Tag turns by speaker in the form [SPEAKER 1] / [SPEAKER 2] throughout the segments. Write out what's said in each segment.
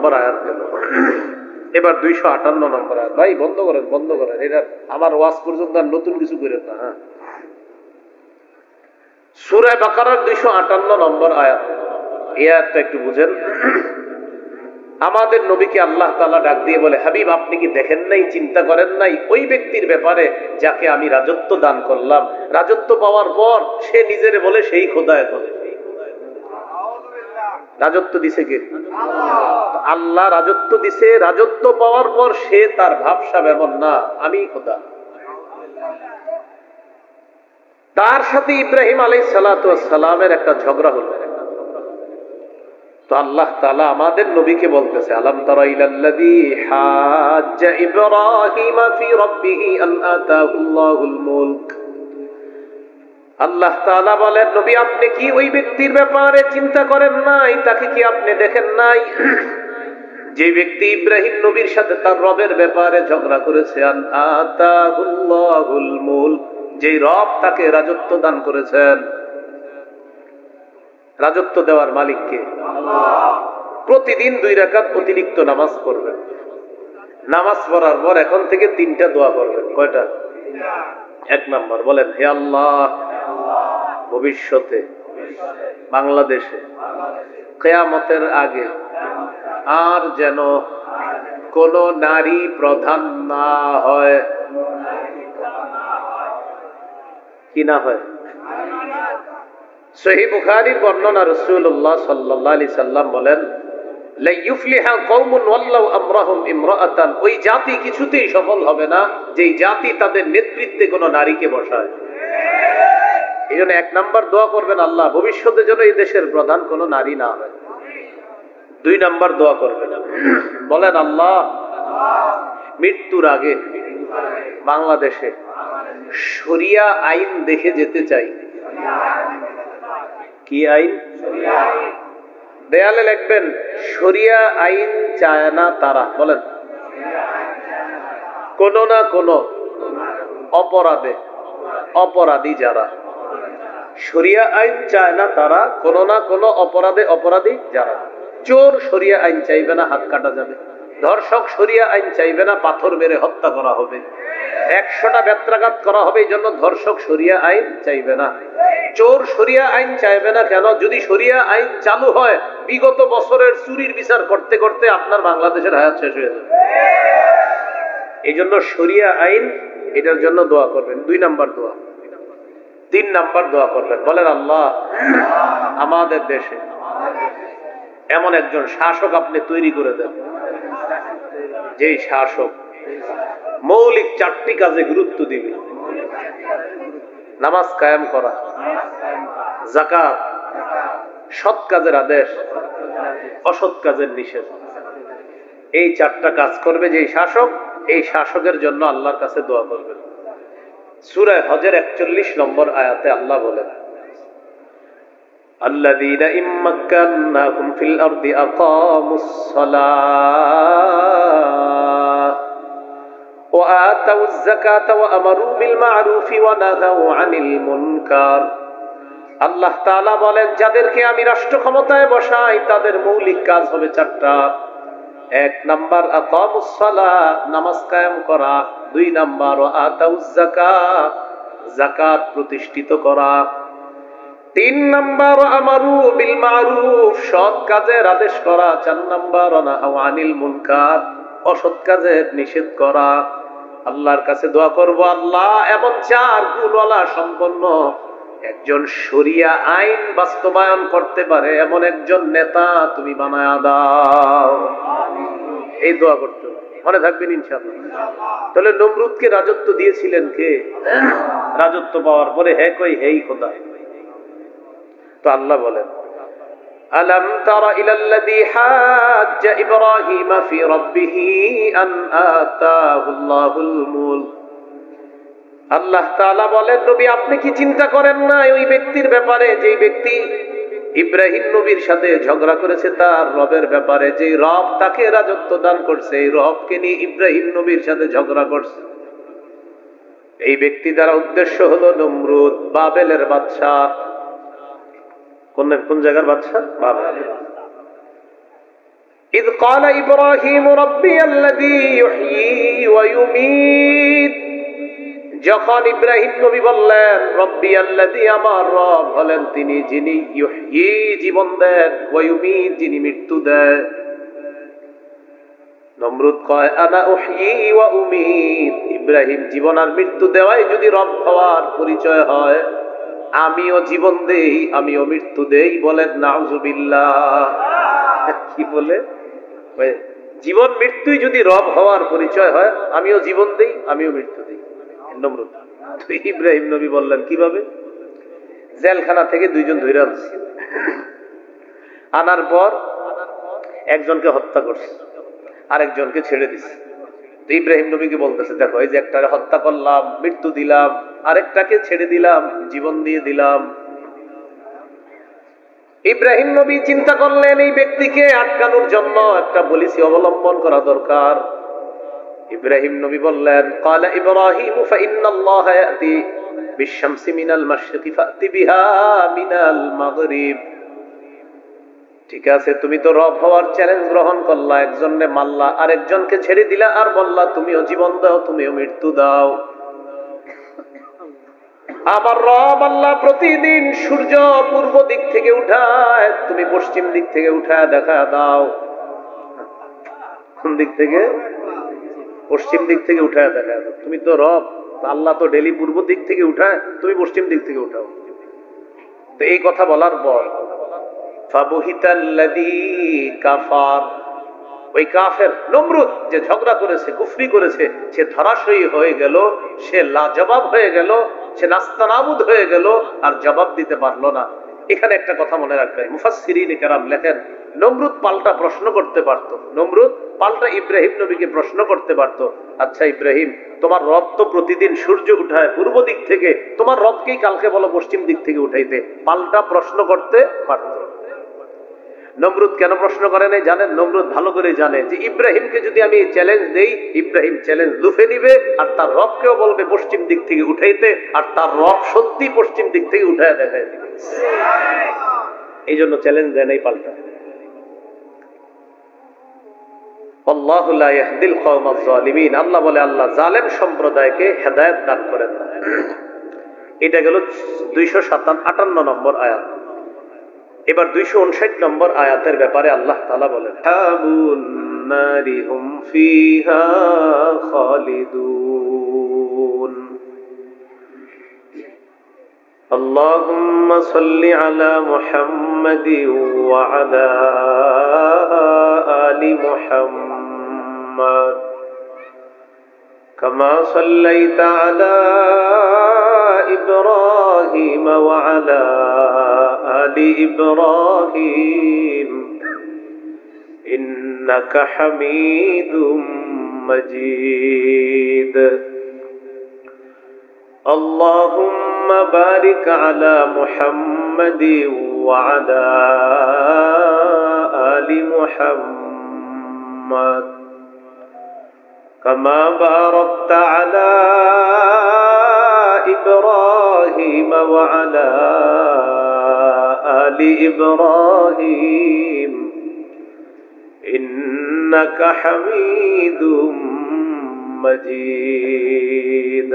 [SPEAKER 1] নম্বর আয়াত গেল। এবার 258 নম্বর আয়াত। ভাই বন্ধ করেন, বন্ধ করেন, এটা আমার ওয়াজ পর্যন্ত আর নতুন কিছু করেন না। হ্যাঁ, সূরা বাকারার 258 নম্বর আয়াত। এই আয়াতটা একটু বুঝেন। আমাদের নবীকে আল্লাহ তাআলা ডাক দিয়ে বলে, হাবিব আপনি কি দেখেন নাই, চিন্তা করেন নাই ওই ব্যক্তির ব্যাপারে যাকে আমি রাজত্ব দান করলাম, রাজত্ব পাওয়ার পর সে নিজের বলে সেই খোদা। এখন রাজত্ব দিছে কে? আল্লাহ রাজত্ব দিছে। রাজত্ব পাওয়ার পর সে তার ভাবসাব এমন না আমি খোদা। তার সাথে ইব্রাহিম আলাইহিস সালাতু ওয়াস সালামের একটা ঝগড়া হলো। তো আল্লাহ তাআলা আমাদের নবীকে বলতেছে, আলাম তারা ইলাল্লাযী হাজ্জা ইব্রাহিম ফি রাব্বিহি আন আতাহুল্লাহুল মুলক। আল্লাহ তাআলা বলেন, নবী আপনি কি ওই ব্যক্তির ব্যাপারে চিন্তা করেন নাই, তাকে কি আপনি দেখেন নাই যে ব্যক্তি ইব্রাহিম নবীর সাথে তার রবের ব্যাপারে ঝগড়া করেছে? আন আতাহুল্লাহুল মুলক, যে রব তাকে রাজত্ব দান করেছেন। রাজত্ব দেওয়ার মালিক কে? প্রতিদিন 2 রাকাত অতিরিক্ত নামাজ পড়বেন। নামাজ পড়ার পর এখন থেকে 3টা দোয়া করবেন। কয়টা? 1 নম্বর বলেন, হে আল্লাহ ভবিষ্যতে বাংলাদেশে কিয়ামতের আগে আর যেন কোন নারী প্রধান না হয়। কি না হয়? সহিহ বুখারীর বর্ণনা, রাসূলুল্লাহ সাল্লাল্লাহু আলাইহি সাল্লাম বলেন, লা ইউফলিহা কওমুন ওয়াল্লাহু আমরাহুম ইমরাআতান, ওই জাতি কিছুতেই সফল হবে না যেই জাতি তাদের নেতৃত্বে কোন নারীকে বসায়। এইজন্য 1 নাম্বার দোয়া করবেন, আল্লাহ ভবিষ্যতে যেন এই দেশের প্রধান কোন নারী না হয়। 2 নাম্বার দোয়া করবেন, বলেন আল্লাহ মৃত্যুর আগে বাংলাদেশে শরিয়া আইন দেখে যেতে চাই। কি আইন? দেয়ালে লিখবেন, শরিয়া আইন চায় না তারা, বলেন কোন না কোন অপরাধে অপরাধী যারা। শরিয়া আইন চায় না তারা, কোন না কোন অপরাধে অপরাধী যারা। চোর শরিয়া আইন চাইবে না, হাত কাটা যাবে। ধর্ষক শরিয়া আইন চাইবে না, পাথর মেরে হত্যা করা হবে। 100টা বেত্রাঘাত করা হবে, এই জন্য ধর্ষক শরিয়া আইন চাইবে না। চোর শরিয়া আইন চাইবে না। কেন? যদি শরিয়া আইন চালু হয়, বিগত বছরের চুরির বিচার করতে করতে আপনার বাংলাদেশের হায়াত শেষ হয়ে যাবে। এই জন্য শরিয়া আইন, এটার জন্য দোয়া করবেন। 2 নাম্বার দোয়া। 3 নাম্বার দোয়া করবেন, বলেন আল্লাহ আমাদের দেশে এমন একজন শাসক আপনি তৈরি করে দেন, যেই শাসক মৌলিক 4টি কাজে গুরুত্ব দিবে। নামাজ কায়েম করা, যাকাত, সৎ কাজের আদেশ, অসৎ কাজের নিষেধ। এই 4টা কাজ করবে যেই শাসক, এই শাসকের জন্য আল্লাহর কাছে দোয়া করবেন। সূরা হজের 41 নম্বর আয়াতে আল্লাহ বলেন, আল্লাযীনা ইম্মাক্কান্নাহুম ফিল আরদি আকামুস সালাহ ওয়া আতাউয যাকাতা ওয়া আমারু বিল মা'রুফি ওয়া নাহাউ আনিল মুনকার। আল্লাহ তাআলা বলেন, যাদেরকে আমি রাষ্ট্র ক্ষমতায় বসাই তাদের মৌলিক কাজ হবে 4টা। 1 নাম্বার আকামুস সালাহ, নামাজ কায়েম করা। 2 নাম্বার আতাউয যাকাত, যাকাত প্রতিষ্ঠিত করা। 3 নাম্বার আমারু বিল মা'রুফ, সৎ কাজের আদেশ করা। 4 নাম্বার নাহাউ আনিল মুনকার, অসৎ কাজের নিষেধ করা। আল্লাহর কাছে দোয়া করব, আল্লাহ এমন 4 গুণওয়ালা সম্পন্ন একজন শরিয়া আইন বাস্তবায়ন করতে পারে এমন একজন নেতা তুমি বানায়া দাও। এই দোয়া করতে মনে থাকবেন ইনশাআল্লাহ। তাহলে নমরুদকে রাজত্ব দিয়েছিলেন কে? রাজত্ব পাওয়ার পরে হে কই হেই খোদা। তো আল্লাহ বলেন, আলাম তারা ইলাল্লাযী হাজ্জা ইব্রাহিম ফি রাব্বিহি আন আতাহুল্লাহুল মুলক। আল্লাহ তাআলা বলেন, নবী আপনি কি চিন্তা করেন না ওই ব্যক্তির ব্যাপারে যেই ব্যক্তি ইব্রাহিম নবীর সাথে ঝগড়া করেছে তার রবের ব্যাপারে, যে রব তাকে রাজত্ব দান করছে, এই রবকে নিয়ে ইব্রাহিম নবীর সাথে ঝগড়া করছে। এই ব্যক্তি দ্বারা উদ্দেশ্য হলো নমরুদ, বাবেলের বাদশা। কোন জায়গার বাদশা? বাবেল। ইয ক্বালা ইব্রাহিম রাব্বিয়াল্লাযী ইউহয়ী ওয়া ইউমীত, যখন ইব্রাহিম নবী বললেন রব্বিয়াল্লাযী, আমার রব হলেন তিনি যিনি ইউহয়ী জীবন দেন, ওয়া ইউমীত যিনি মৃত্যু দেন। নমরুদ কয় আনা উহয়ী ওয়া উমীত, ইব্রাহিম জীবন আর মৃত্যু দেওয়াই যদি রব হওয়ার পরিচয় হয়, আমিও জীবন দেই আমিও মৃত্যু দেই। বলেন নাউযুবিল্লাহ। কি বলে? জীবন মৃত্যুই যদি রব হওয়ার পরিচয় হয়, আমিও জীবন দেই আমিও মৃত্যু দেই। নমরুদ। তো ইব্রাহিম নবী বললেন কিভাবে? জেলখানা থেকে দুইজন ধরে আনছে, আনার পর একজনকে হত্যা করছে, আরেকজনকে ছেড়ে দিছে। ইব্রাহিম নবীকে বলতেছে, দেখো এই যে একটাকে হত্যা করলাম, মৃত্যু দিলাম, আরেকটাকে ছেড়ে দিলাম, জীবন দিয়ে দিলাম। ইব্রাহিম নবী চিন্তা করলেন এই ব্যক্তিকে আটকানোর জন্য একটা পলিসি অবলম্বন করা দরকার। ইব্রাহিম নবী বললেন ক্বালা ইব্রাহিম ফাইন্নাল্লাহা ইয়াতি বিশ-শামসি মিনাল মাশরিকি ফাতি বিহা মিনাল মাগরিব। ঠিক আছে, তুমি তো রব হওয়ার চ্যালেঞ্জ গ্রহণ করলা, একজনকে মারলা, আরেকজনকে ছেড়ে দিলা, আর বললা তুমিও জীবন দাও তুমিও মৃত্যু দাও। আমার রব আল্লাহ প্রতিদিন সূর্য পূর্ব দিক থেকে উঠায়, তুমি পশ্চিম দিক থেকে উঠায় দেখা দাও। কোন দিক থেকে? পশ্চিম দিক থেকে উঠায় দেখা দাও। তুমি তো রব, আল্লাহ তো ডেলি পূর্ব দিক থেকে উঠায়, তুমি পশ্চিম দিক থেকে উঠাও। তো এই কথা বলার পর ফাবুহিতাল্লাযী কাফার, ওই কাফের নমরুদ যে ঝগড়া করেছে, কুফরি করেছে, সে ধরাশয়ী হয়ে গেল, সে লাজবাব হয়ে গেল, সে নাস্তানাবুদ হয়ে গেল, আর জবাব দিতে পারলো না। এখানে একটা কথা মনে রাখবেন, মুফাসসিরিনে কেরাম লেখেন নমরুদ পাল্টা প্রশ্ন করতে পারত, নমরুদ পাল্টা ইব্রাহিম নবীকে প্রশ্ন করতে পারত, আচ্ছা ইব্রাহিম, তোমার রব তো প্রতিদিন সূর্য উঠায় পূর্ব দিক থেকে, তোমার রবকেই কালকে বলো পশ্চিম দিক থেকে উঠাইতে। পাল্টা প্রশ্ন করতে পারত। নমরুদ কেন প্রশ্ন করে নাই জানেন? নমরুদ ভালো করে জানে যে ইব্রাহিমকে যদি আমি চ্যালেঞ্জ দেই, ইব্রাহিম চ্যালেঞ্জ লুফে নিবে, আর তার রবকেও বলবে পশ্চিম দিক থেকে উঠাইতে, আর তার রব সত্যি পশ্চিম দিক থেকে উঠায় দেখায় দিবে। এই জন্য চ্যালেঞ্জ দেয় নাই পাল্টা। আল্লাহু লা ইয়াহদিল কওমাজ জালিমিন, আল্লাহ বলে আল্লাহ জালেম সম্প্রদায়কে হেদায়েত দান করেন না। এটা গেল 258 নম্বর আয়াত। এবার 259 নম্বর আয়াতের ব্যাপারে আল্লাহ তাআলা বলেন হাবুন নারি হুম ফিহা খালিদুন। আল্লাহুম্মা সাল্লি আলা মুহাম্মাদি ওয়া আলা আলি মুহাম্মাদ কামা সাল্লাইতা আলা ইব্রাহিম ওয়া আলা আলি ইব্রাহিম ইন্নাকা হামিদুম মাজিদ। আল্লাহুম্মা বারিক আলা মুহাম্মাদি ওয়া আলা আলি মুহাম্মাদ কামা বারাকতা আলা ইব্রাহিম ওয়া আলা আলি ইব্রাহিম ইন্নাকা হামিদুম মাজিদ।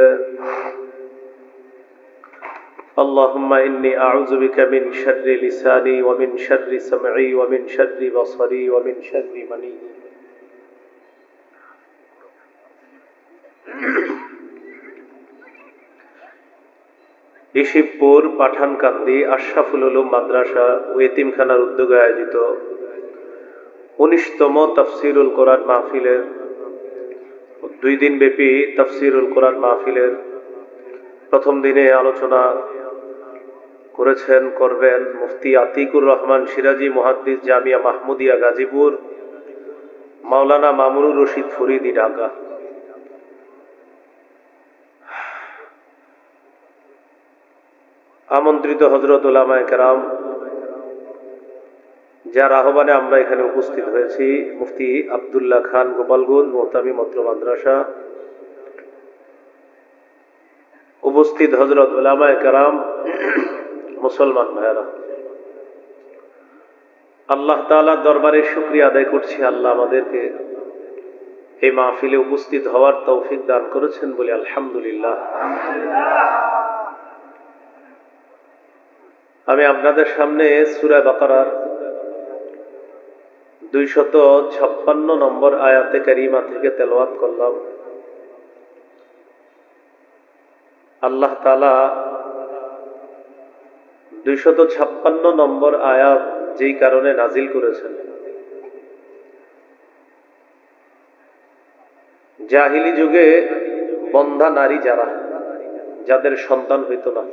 [SPEAKER 1] اللهم إني أعوذ بك من شر لساني ومن شر سمعي ومن شر بصري ومن شر مني। ইশিবপুর পাঠানকান্দি আশরাফুল উলুম মাদ্রাসা ও এতিমখানার উদ্যোগে আয়োজিত 19তম তাফসীরুল কোরআন মাহফিলের 2 দিন ব্যাপী তাফসীরুল কোরআন মাহফিলের প্রথম দিনে আলোচনা করবেন মুফতি আতিকুর রহমান সিরাজি মুহাদ্দিস জামিয়া মাহমুদিয়া গাজীপুর, মাওলানা মামুনুর রশিদ ফরিদি ঢাকা। আমন্ত্রিত হযরত উলামায়ে কেরাম, যার আহ্বানে আমরা এখানে উপস্থিত হয়েছি, মুফতি আব্দুল্লাহ খান গোপালগঞ্জ মোহতামি মত্র মাদ্রাসা, উপস্থিত হযরত উলামায়ে কেরাম, মুসলমান ভাইরা, আল্লাহ তাআলার দরবারে শুকরিয়া আদায় করছি, আল্লাহ আমাদেরকে এই মাহফিলে উপস্থিত হওয়ার তৌফিক দান করেছেন বলে আলহামদুলিল্লাহ। আমি আপনাদের সামনে সূরা বাকারার 256 নম্বর আয়াতে কারিমা থেকে তেলাওয়াত করলাম। আল্লাহ তাআলা 256 নম্বর আয়াত যেই কারণে নাজিল করেছেন, জাহিলি যুগে বন্ধা নারী যাদের সন্তান হইত না,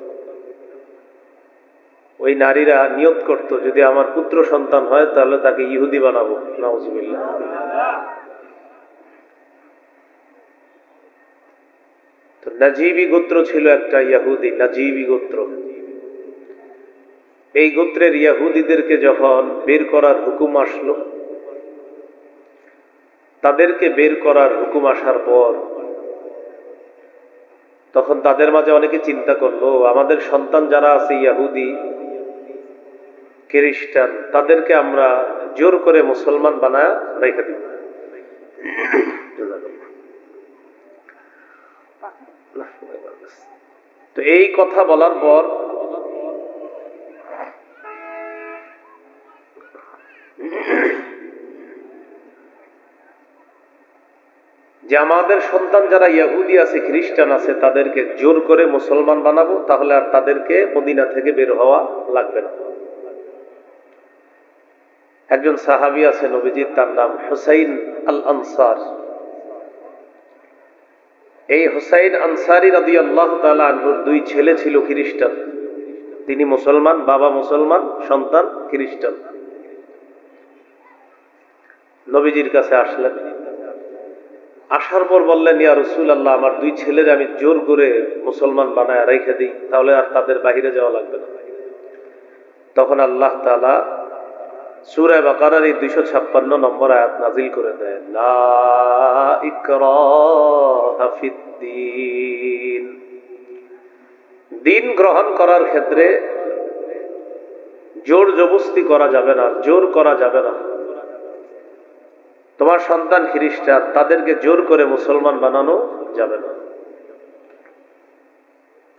[SPEAKER 1] ওই নারীরা নিয়ত করত, যদি আমার পুত্র সন্তান হয় তাহলে তাকে ইহুদি বানাবো। নাউজুবিল্লাহ। তো নাজিবি গোত্র ছিল একটা, ইহুদি নাজিবি গোত্র। এই গোত্রের ইহুদিদেরকে যখন বের করার হুকুম আসলো, তাদেরকে বের করার হুকুম আসার পর তখন তাদের মাঝে অনেকে চিন্তা করলো, আমাদের সন্তান যারা আছে ইহুদি খ্রিস্টান, তাদেরকে আমরা জোর করে মুসলমান বানায় রেখে দিব। তো এই কথা বলার পর যে আমাদের সন্তান যারা ইহুদি আছে খ্রিস্টান আছে তাদেরকে জোর করে মুসলমান বানাবো, তাহলে আর তাদেরকে মদিনা থেকে বের হওয়া লাগবে না। একজন সাহাবী আছে নবীজির, তার নাম হুসাইন আল আনসার। এই হুসাইন আনসারী রাদিয়াল্লাহু তাআলা আনহুর দুই ছেলে ছিল খ্রিস্টান। তিনি মুসলমান, বাবা মুসলমান, সন্তান খ্রিস্টান। নবীজির কাছে আসলেন, আসার পর বললেন, ইয়া রাসূলুল্লাহ, আমার দুই ছেলের আমি জোর করে মুসলমান বানায় রেখে দিই, তাহলে আর তাদের বাইরে যাওয়া লাগবে না। তখন আল্লাহ তাআলা সূরা বাকারার এই 256 নম্বর আয়াত নাজিল করে দেয়, লা ইকরাহা ফিদ্দীন। দিন গ্রহণ করার ক্ষেত্রে জোর জবরদস্তি করা যাবে না, জোর করা যাবে না। তোমার সন্তান খ্রিস্টান, তাদেরকে জোর করে মুসলমান বানানো যাবে না।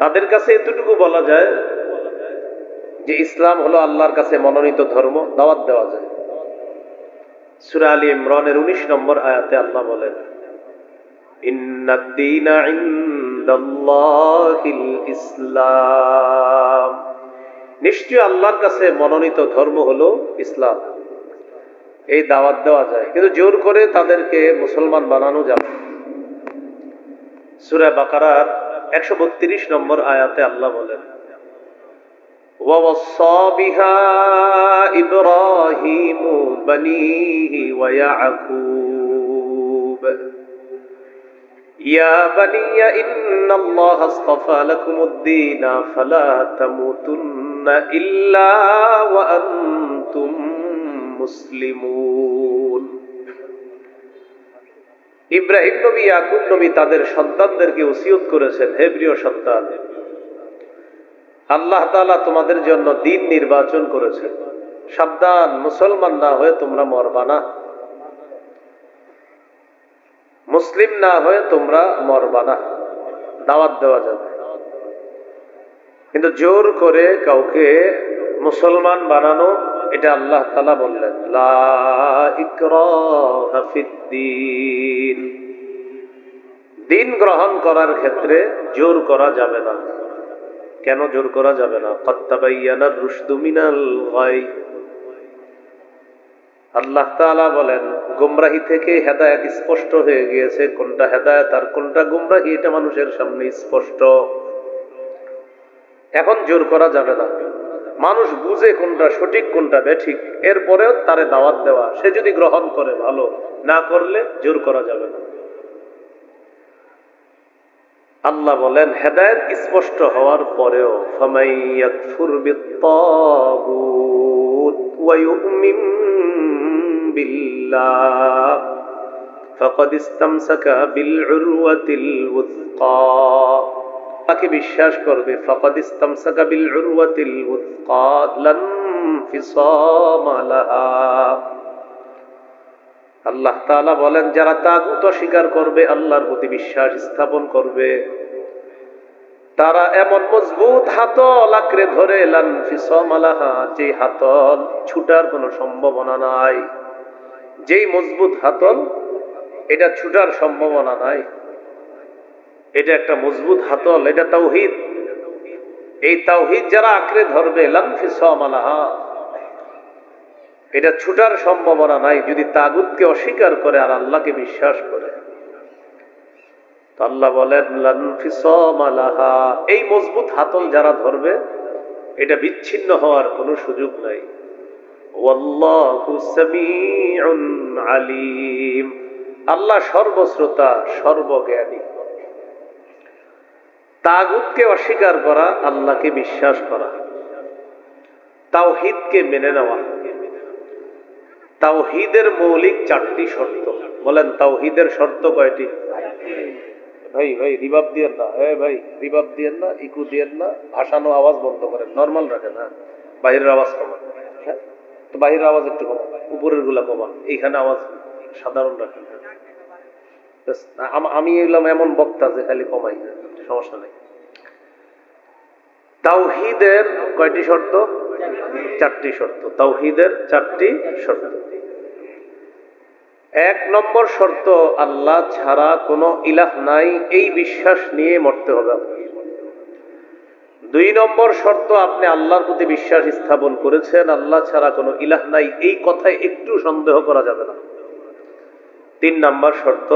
[SPEAKER 1] তাদের কাছে এতটুকু বলা যায় যে ইসলাম হলো আল্লাহর কাছে মনোনীত ধর্ম, দাওয়াত দেওয়া যায়। সূরা আলী ইমরানের 19 নম্বর আয়াতে আল্লাহ বলেন, ইন্নাদ-দীনা ইনদাল্লাহিল ইসলাম। নিশ্চয় আল্লাহর কাছে মনোনীত ধর্ম হলো ইসলাম। এই দাওয়াত দেওয়া যায়, কিন্তু জোর করে তাদেরকে মুসলমান বানানো যাবে। সূরা বাকারার 132 নম্বর আয়াতে আল্লাহ বলেন, وَوَصَّى بِهَا إِبْرَاهِيمُ بَنِيهِ وَيَعْقُوبُ يَا بَنِيَّ إِنَّ اللَّهَ اصْطَفَى لَكُمُ الدِّينَ فَلَا تَمُوتُنَّ إِلَّا وَأَنْتُمْ মুসলিমুন। ইব্রাহিম নবী, ইয়াকুব নবী তাদের সন্তানদেরকে ওসিয়ত করেছেন, হে প্রিয় সন্তান, আল্লাহ তাআলা তোমাদের জন্য দিন নির্বাচন করেছেন। সাবধান, মুসলমান না হয়ে তোমরা মরবা না, মুসলিম না হয়ে তোমরা মরবা না। দাওয়াত দেওয়া যাবে, কিন্তু জোর করে কাউকে মুসলমান বানানো, এটা আল্লাহ তাআলা বললেন, লা ইকরাহা ফিদ্দীন। দিন গ্রহণ করার ক্ষেত্রে জোর করা যাবে না। কেন জোর করা যাবে না? ক্বাদ তাবায়্যানার রুশদু মিনাল গায়। আল্লাহ তাআলা বলেন, গোমরাহি থেকে হেদায়েত স্পষ্ট হয়ে গিয়েছে। কোনটা হেদায়েত আর কোনটা গোমরাহি এটা মানুষের সামনে স্পষ্ট। এখন জোর করা যাবে না। মানুষ বুঝে কোনটা সঠিক কোনটা বেঠিক, এরপরেও তারে দাওয়াত দেওয়া। সে যদি গ্রহণ করে ভালো, না করলে জোর করা যাবে না। আল্লাহ বলেন, হেদায়েত স্পষ্ট হওয়ার পরেও ফামান ইয়াকফুর বিত-তাগুত ওয়া ইউমিন বিল্লাহ ফাকাদ ইসতামসাকা বিল উরওয়াতিল ওয়াসকা। তাকে বিশ্বাস করবে, ফাকাদ ইসতামসাকা বিল উরওয়াতিল ওয়াসকা লান انفصام لها আল্লাহ তাআলা বলেন যারা তাগুত অস্বীকার করবে, আল্লাহর প্রতি বিশ্বাস স্থাপন করবে, তারা এমন মজবুত হাতল আঁকড়ে ধরে লানফিসাম লাহা, যে হাতল ছুটার কোনো সম্ভাবনা নাই, যেই মজবুত হাতল এটা ছুটার সম্ভাবনা নাই, এটা একটা মজবুত হাতল, এটা তাওহীদ। এই তাওহীদ যারা আঁকড়ে ধরবে লানফিসাম লাহা, এটা ছুটার সম্ভাবনা নাই যদি তাগুতকে অস্বীকার করে আর আল্লাহকে বিশ্বাস করে। তো আল্লাহ বলেন লানফিসাম লাহা, এই মজবুত হাতল যারা ধরবে এটা বিচ্ছিন্ন হওয়ার কোনো সুযোগ নাই। ওয়াল্লাহু সামিউন আলিম, আল্লাহ সর্বশ্রোতা সর্বজ্ঞানী। তাগুতকে অস্বীকার করা, আল্লাহকে বিশ্বাস করা, তাওহীদকে মেনে নেওয়া। তাওহীদের মৌলিক 4টি শর্ত। বলেন তাওহীদের শর্ত কয়টি? ভাই ভাই রিভাব দিয়েন না, ভাই রিভাব দিয়েন না, ইকু দিয়েন না, ভাসানো আওয়াজ বন্ধ করেন, নরমাল রাখেন। হ্যাঁ, বাইরের আওয়াজ কমান। হ্যাঁ, তো বাইরের আওয়াজ একটু কমান, উপরের গুলা কমান, এইখানে আওয়াজ সাধারণ রাখেন। আমি এলাম এমন বক্তা যে খালি কমাই, সমস্যা নেই। তাওহীদের কয়টি শর্ত? 4টি শর্ত। তাওহীদের 4টি শর্ত। 1 নম্বর শর্ত, আল্লাহ ছাড়া কোনো ইলাহ নাই, এই বিশ্বাস নিয়ে মরতে হবে। 2 নম্বর শর্ত, আপনি আল্লাহর প্রতি বিশ্বাস স্থাপন করেছেন, আল্লাহ ছাড়া কোনো ইলাহ নাই, এই কথায় একটু সন্দেহ করা যাবে না। 3 নম্বর শর্ত,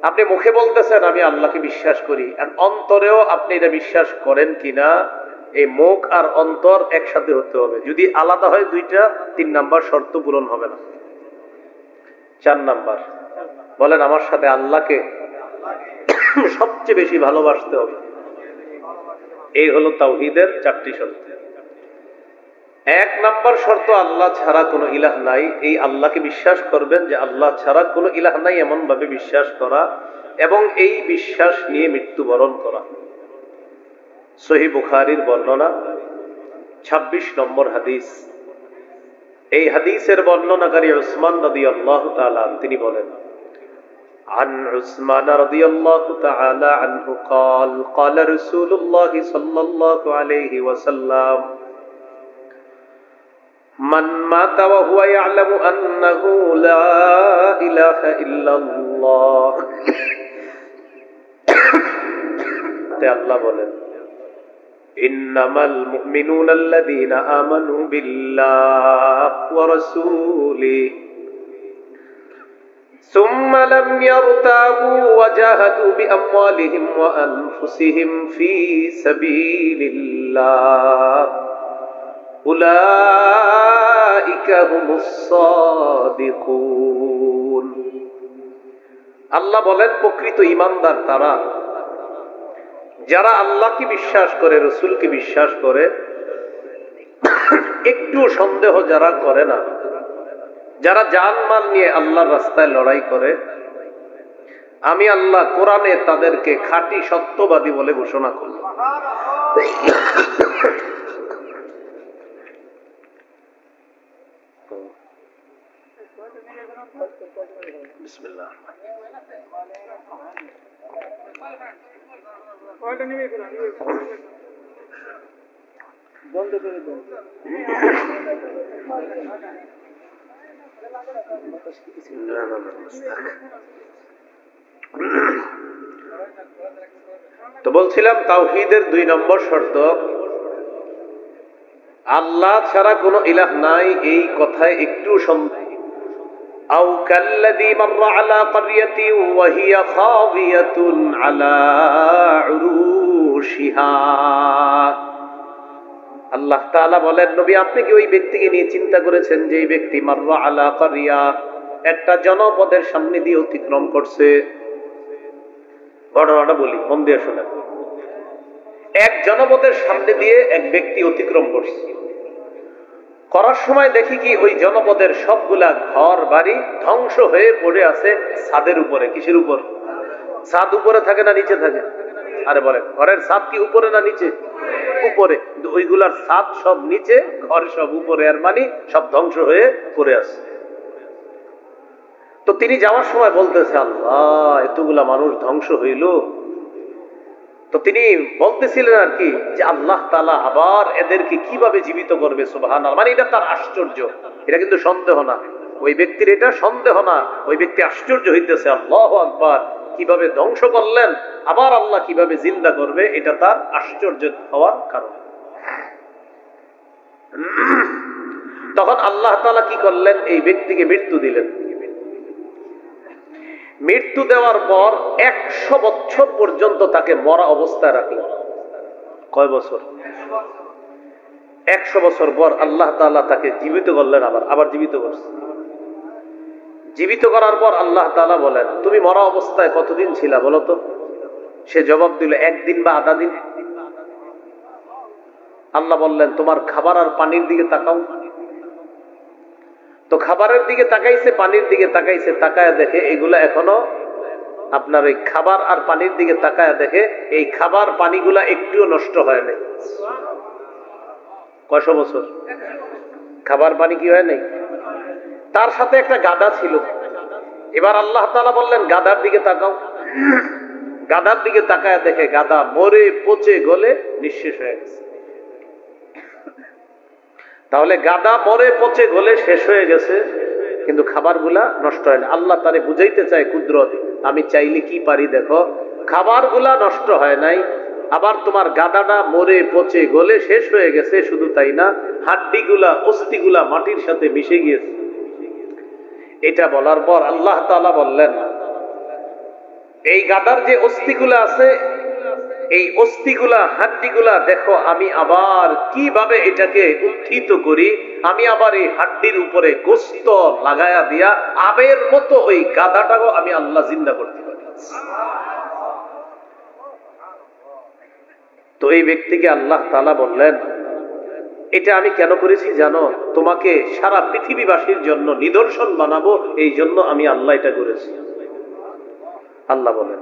[SPEAKER 1] আপনি মুখে বলতেছেন আমি আল্লাহকে বিশ্বাস করি, আর অন্তরেও আপনি এটা বিশ্বাস করেন কিনা, এই মুখ আর অন্তর একসাথে হতে হবে। যদি আলাদা হয় দুইটা, 3 নম্বর শর্ত পূরণ হবে না। 4 নম্বর, বলেন আমার সাথে আল্লাহকে সবচেয়ে বেশি ভালোবাসতে হবে। এই হলো তাওহীদের 4টি শর্ত। 1 নম্বর শর্ত, আল্লাহ ছাড়া কোনো ইলাহ নাই, এই আল্লাহকে বিশ্বাস করবেন যে আল্লাহ ছাড়া কোনো ইলাহ নাই, এমন ভাবে বিশ্বাস করা এবং এই বিশ্বাস নিয়ে মৃত্যুবরণ করা। সহিহ বুখারীর বর্ণনা 26 নম্বর হাদিস। এই হাদিসের বর্ণনাকারী উসমান রাদিয়াল্লাহু তাআলা তিনি বলেন, عن عثمان رضي الله تعالى عنه قال قال رسول الله صلى الله عليه وسلم من مات وهو يعلم أنه لا إله إلا الله আল্লাহ বলেন ইন্নামাল মুমিনুনা আল্লাযীনা আমানু বিল্লাহি ওয়া রাসূলিহি সুম্মা লাম ইয়ারতাবু ওয়া জাহাদু বিআমওয়ালিহিম ওয়া আনফুসিহিম ফী সাবিলিল্লাহ উলাইকা হুমুস সাদিকুন। আল্লাহ বলেন প্রকৃত ঈমানদার তারা যারা আল্লাহকে বিশ্বাস করে, রাসূলকে বিশ্বাস করে, একটু সন্দেহ যারা করে না, যারা জানমাল নিয়ে আল্লাহর রাস্তায় লড়াই করে, আমি আল্লাহ কোরআনে তাদেরকে খাঁটি সত্যবাদী বলে ঘোষণা করলাম। বিসমিল্লাহ। বন্ধ করে দেন। তো বলছিলাম তাওহীদের 2 নম্বর শর্ত, আল্লাহ ছাড়া কোনো ইলাহ নাই, এই কথায় একটু সন্দেহ। আও কাল্লাযী মাররা আলা ক্বরিয়াতিন ওয়া হিয়া খাবিয়াতুন আলা উরুশিহা। আল্লাহ তাআলা বলেন, নবী আপনি কি ওই ব্যক্তিকে নিয়ে চিন্তা করেছেন যে এই ব্যক্তি মাররা আলা ক্বরিয়া, একটা জনপদের সামনে দিয়ে অতিক্রম করছে। ঘটনাটা বলি, মন দিয়ে শোনেন। এক জনপদের সামনে দিয়ে এক ব্যক্তি অতিক্রম করছে। করার সময় দেখি কি ওই জনপদের সবগুলা ঘর বাড়ি ধ্বংস হয়ে পড়ে আছে ছাদের উপরে। কিসের উপর? ছাদ উপরে থাকে না নিচে থাকে? আরে বলেন, ঘরের ছাদ কি উপরে না নিচে? উপরে, কিন্তু ওইগুলার ছাদ সব নিচে, ঘর সব উপরে, আর মানে সব ধ্বংস হয়ে পড়ে আছে। তো তিনি যাওয়ার সময় বলতেছে, আল্লাহ, এতগুলা মানুষ ধ্বংস হইল। তো তিনি বলতেছিলেন আর কি, যে আল্লাহ তাআলা আবার এদেরকে কিভাবে জীবিত করবে, সুবহানাল্লাহ। মানে এটা তার আশ্চর্য, এটা কিন্তু সন্দেহ না, ওই ব্যক্তির এটা সন্দেহ না, ওই ব্যক্তি আশ্চর্য হইতেছে, আল্লাহু আকবার, কিভাবে ধ্বংস করলেন, আবার আল্লাহ কিভাবে জিন্দা করবে, এটা তার আশ্চর্য হওয়ার কারণ। তখন আল্লাহ তাআলা কি করলেন, এই ব্যক্তিকে মৃত্যু দিলেন। মৃত্যু দেওয়ার পর 100 বছর পর্যন্ত তাকে মরা অবস্থায় রাখলেন। কয় বছর? 100 বছর পর আল্লাহ তাআলা তাকে জীবিত করলেন, আবার জীবিত করছেন। জীবিত করার পর আল্লাহ তাআলা বলেন, তুমি মরা অবস্থায় কতদিন ছিলা বলো তো? সে জবাব দিল, 1 দিন বা আধা দিন। আল্লাহ বললেন, তোমার খাবার আর পানির দিকে তাকাও। তো খাবারের দিকে তাকাইছে, পানির দিকে তাকাইছে, তাকায় দেখে এগুলা এখনো আপনার ওই খাবার আর পানির দিকে তাকায় দেখে এই খাবার পানিগুলা একটুও নষ্ট হয় নাই। কয়শো বছর খাবার পানি কি হয় নাই? তার সাথে একটা গাধা ছিল। এবার আল্লাহ তাআলা বললেন, গাধার দিকে তাকাও। গাধার দিকে তাকায় দেখে গাধা মরে পচে গলে নিঃশেষ হয়ে গেছে। তাহলে গাধা মরে পচে গলে শেষ হয়ে গেছে, কিন্তু খাবারগুলা নষ্ট হয় না। আল্লাহ তারে বুঝাইতে চায় কুদরত, আমি চাইলে কি পারি দেখো, খাবারগুলা নষ্ট হয় নাই, আবার তোমার গাধাটা মরে পচে গলে শেষ হয়ে গেছে, শুধু তাই না, হাড্ডিগুলা অস্থিগুলা মাটির সাথে মিশে গিয়েছে। এটা বলার পর আল্লাহ তাআলা বললেন, এই গাধার যে অস্থিগুলা আছে, এই অস্থিগুলা হাড্ডিগুলা দেখো, আমি আবার কিভাবে এটাকে উত্থিত করি, আমি আবার এই হাড্ডির উপরে গোস্ত লাগায়া দিয়া আবের মতো ওই গাধাটাকে আমি আল্লাহ জিন্দা করতে পারি। তো এই ব্যক্তিকে আল্লাহ তাআলা বললেন, এটা আমি কেন করেছি জানো? তোমাকে সারা পৃথিবীবাসীর জন্য নিদর্শন বানাবো, এই জন্য আমি আল্লাহ এটা করেছি। আল্লাহ বলেন,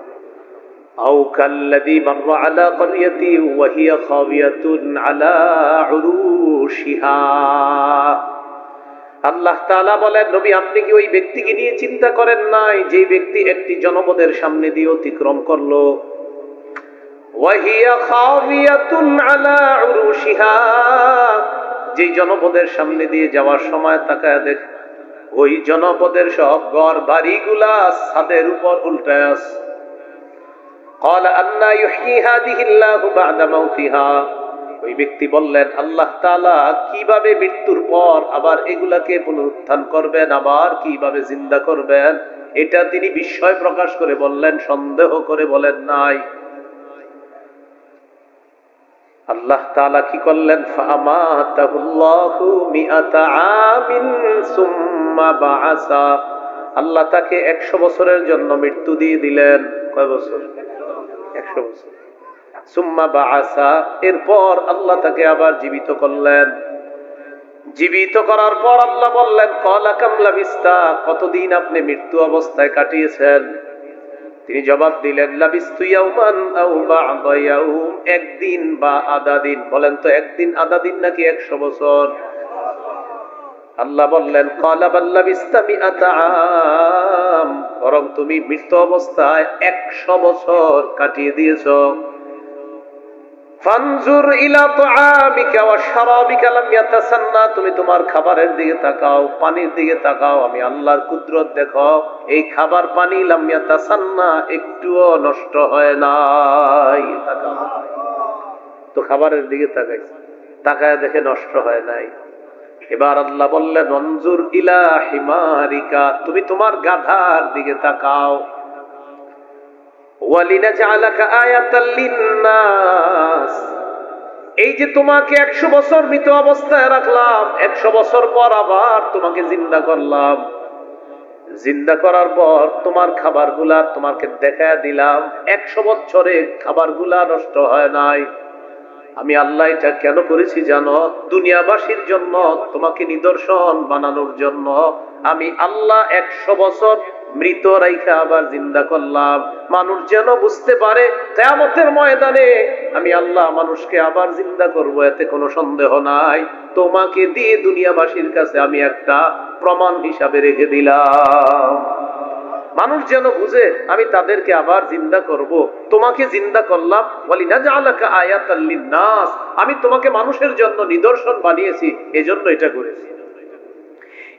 [SPEAKER 1] আও কাল্লাযী মাররা আলা ক্বরিয়াতি ওয়া হিয়া খাওয়িয়াতুন আলা উরুশিহা। আল্লাহ তাআলা বলেন, নবী, আপনি কি ওই ব্যক্তিকে নিয়ে চিন্তা করেন নাই, যে ব্যক্তি একটি জনপদের সামনে দিয়ে অতিক্রম করলো, ওয়া হিয়া খাওয়িয়াতুন আলা উরুশিহা, যে জনপদের সামনে দিয়ে যাওয়ার সময় তাকায় দেখ, ওই জনপদের সব ঘর বাড়িগুলা ছাদের উপর উল্টায় আছে। ক্বালা আন্না ইউহয়ী হাযিহিল্লাহু বা'দা মাউতিহা। ওই ব্যক্তি বললেন, আল্লাহ তাআলা কিভাবে মৃত্যুর পর আবার এগুলাকে পুনরুত্থান করবেন, আবার কিভাবে জিন্দা করবেন, এটা তিনি বিস্ময় প্রকাশ করে বললেন, সন্দেহ করে বলেন নাই। আল্লাহ তাআলা কি করলেন, ফাআমাতাহুল্লাহু মিআতা আমিন সুম্মা বাআসা। আল্লাহ তাকে 100 বছরের জন্য মৃত্যু দিয়ে দিলেন। কয় বছর? 100 বছর। সুম্মা বাআসা, এরপর আল্লাহ তাকে আবার জীবিত করলেন। জীবিত করার পর আল্লাহ বললেন, ক্বালা কাম লাবিস্তা, কতদিন আপনি মৃত্যু অবস্থায় কাটিয়েছেন? তিনি জবাব দিলেন, লাবিস্তু ইয়াওমান আও বা'দা ইয়াওম, একদিন বা আধা দিন। বলেন তো, একদিন আধা দিন নাকি 100 বছর? আল্লাহ বললেন, ক্বালা বাল লাবিস্তা মিআতা আম, বরং তুমি মৃত্যু অবস্থায় 100 বছর কাটিয়ে দিয়েছো। ফানজুর ইলা তুআমিকা ওয়া শারাবিকা লাম ইয়াতাসান্না, তুমি তোমার খাবারের দিকে তাকাও, পানির দিকে তাকাও, আমি আল্লাহর কুদরত দেখো, এই খাবার পানি লাম ইয়াতাসান্না, একটুও নষ্ট হয় নাই। তাকাও তো, খাবারের দিকে তাকাইছে, তাকায় দেখে নষ্ট হয় নাই। এবার আল্লাহ বললেন, অনজুর ইলা হিমারিকা, তুমি তোমার গাধার দিকে তাকাও। ওয়ালিনাজআলাকা আয়াতাল লিন্নাস, এই যে তোমাকে 100 বছর মৃত অবস্থায় রাখলাম, 100 বছর পর আবার তোমাকে জিন্দা করলাম। জিন্দা করার পর তোমার খাবারগুলা তোমাকে দেখায় দিলাম, 100 বছরে খাবারগুলা নষ্ট হয় নাই। আমি আল্লাহ এটা কেন করেছি জানো? দুনিয়াবাসীর জন্য, তোমাকে নিদর্শন বানানোর জন্য। আমি আল্লাহ 100 বছর মৃত রাইখা আবার জিন্দা করলাম, মানুষ যেন বুঝতে পারে কিয়ামতের ময়দানে আমি আল্লাহ মানুষকে আবার জিন্দা করব, এতে কোনো সন্দেহ নাই। তোমাকে দিয়ে দুনিয়াবাসীর কাছে আমি একটা প্রমাণ হিসাবে রেখে দিলাম। মানুষ যেন বুঝে আমি তাদেরকে আবার জিন্দা করব, তোমাকে জিন্দা করলাম। ওয়ালিনাজআলাকা আয়াতাল লিন্নাস, আমি তোমাকে মানুষের জন্য নিদর্শন বানিয়েছি, এজন্য এটা করেছি।